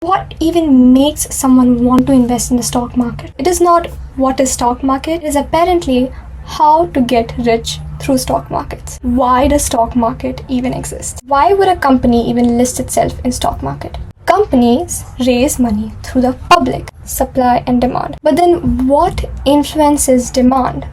what even makes someone want to invest in the stock market? It is not what is stock market, it is apparently how to get rich through stock markets. Why does stock market even exist? Why would a company even list itself in stock market? Companies raise money through the public, supply and demand. But then what influences demand?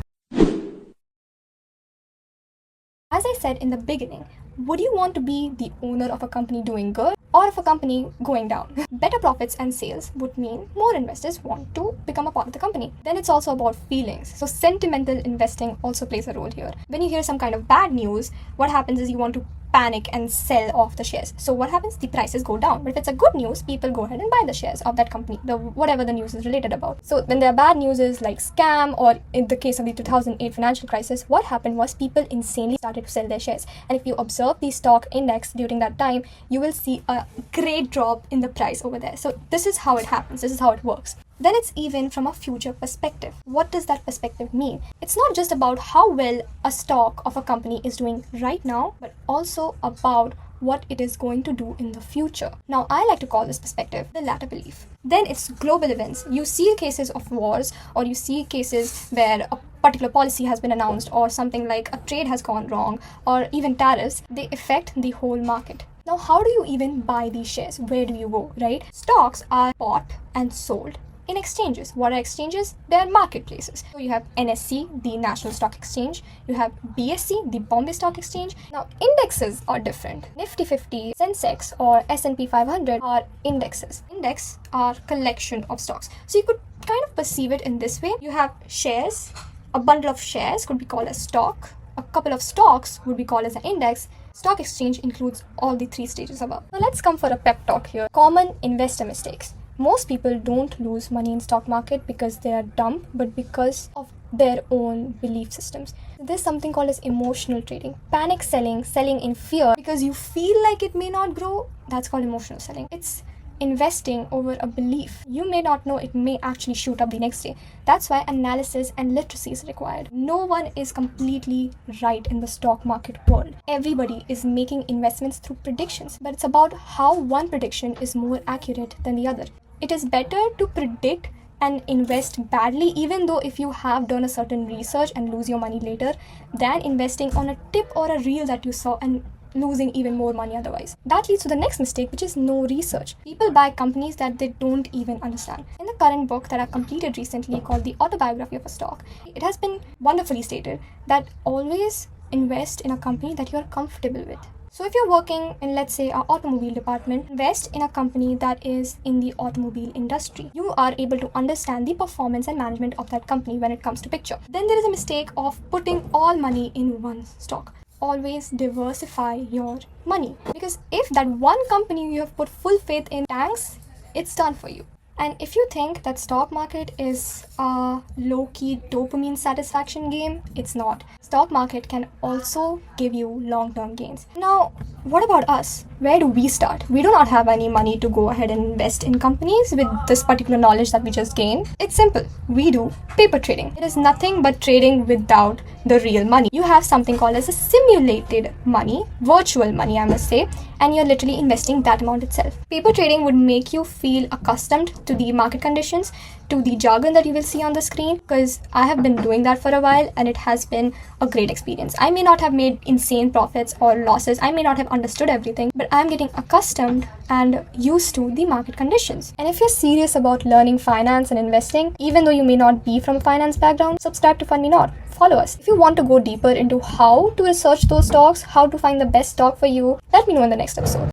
As I said in the beginning, would you want to be the owner of a company doing good or of a company going down? Better profits and sales would mean more investors want to become a part of the company. Then it's also about feelings. So sentimental investing also plays a role here. When you hear some kind of bad news, what happens is you want to panic and sell off the shares. So what happens? The prices go down. But if it's a good news, people go ahead and buy the shares of that company, whatever the news is related about. So when there are bad news like scam, or in the case of the 2008 financial crisis, what happened was people insanely started to sell their shares. And if you observe the stock index during that time, you will see a great drop in the price over there. So this is how it happens. This is how it works. Then it's even from a future perspective. What does that perspective mean? It's not just about how well a stock of a company is doing right now, but also about what it is going to do in the future. Now, I like to call this perspective the latter belief. Then it's global events. You see cases of wars, or you see cases where a particular policy has been announced, or something like a trade has gone wrong, or even tariffs. They affect the whole market. Now, how do you even buy these shares? Where do you go, right? Stocks are bought and sold in exchanges. What are exchanges? They are marketplaces. So you have NSE, the National Stock Exchange. You have BSE, the Bombay Stock Exchange. Now indexes are different. Nifty 50, Sensex or S&P 500 are indexes. Index are collection of stocks. So you could kind of perceive it in this way. You have shares. A bundle of shares could be called a stock. A couple of stocks would be called as an index. Stock exchange includes all the three stages above. Now let's come for a pep talk here. Common investor mistakes. Most people don't lose money in stock market because they are dumb, but because of their own belief systems. There's something called as emotional trading. Panic selling, selling in fear because you feel like it may not grow. That's called emotional selling. It's investing over a belief. You may not know it may actually shoot up the next day. That's why analysis and literacy is required. No one is completely right in the stock market world. Everybody is making investments through predictions, but it's about how one prediction is more accurate than the other. It is better to predict and invest badly, even though if you have done a certain research and lose your money later, than investing on a tip or a reel that you saw and losing even more money otherwise. That leads to the next mistake, which is no research. People buy companies that they don't even understand. In the current book that I completed recently called The Autobiography of a Stock, it has been wonderfully stated that always invest in a company that you are comfortable with. So if you're working in, let's say, our automobile department, invest in a company that is in the automobile industry. You are able to understand the performance and management of that company when it comes to picture. Then there is a mistake of putting all money in one stock. Always diversify your money, because if that one company you have put full faith in tanks, it's done for you. And if you think that stock market is a low-key dopamine satisfaction game, it's not. Stock market can also give you long-term gains. Now, what about us? Where do we start? We do not have any money to go ahead and invest in companies with this particular knowledge that we just gained. It's simple. We do paper trading. It is nothing but trading without the real money. You have something called as a simulated money, virtual money, I must say, and you're literally investing that amount itself. Paper trading would make you feel accustomed to the market conditions, to the jargon that you will see on the screen, because I have been doing that for a while and it has been a great experience. I may not have made insane profits or losses. I may not have understood everything, but I'm getting accustomed and used to the market conditions. And if you're serious about learning finance and investing, even though you may not be from a finance background, subscribe to Fund Me Not. Follow us. If you want to go deeper into how to research those stocks, how to find the best stock for you, let me know in the next episode.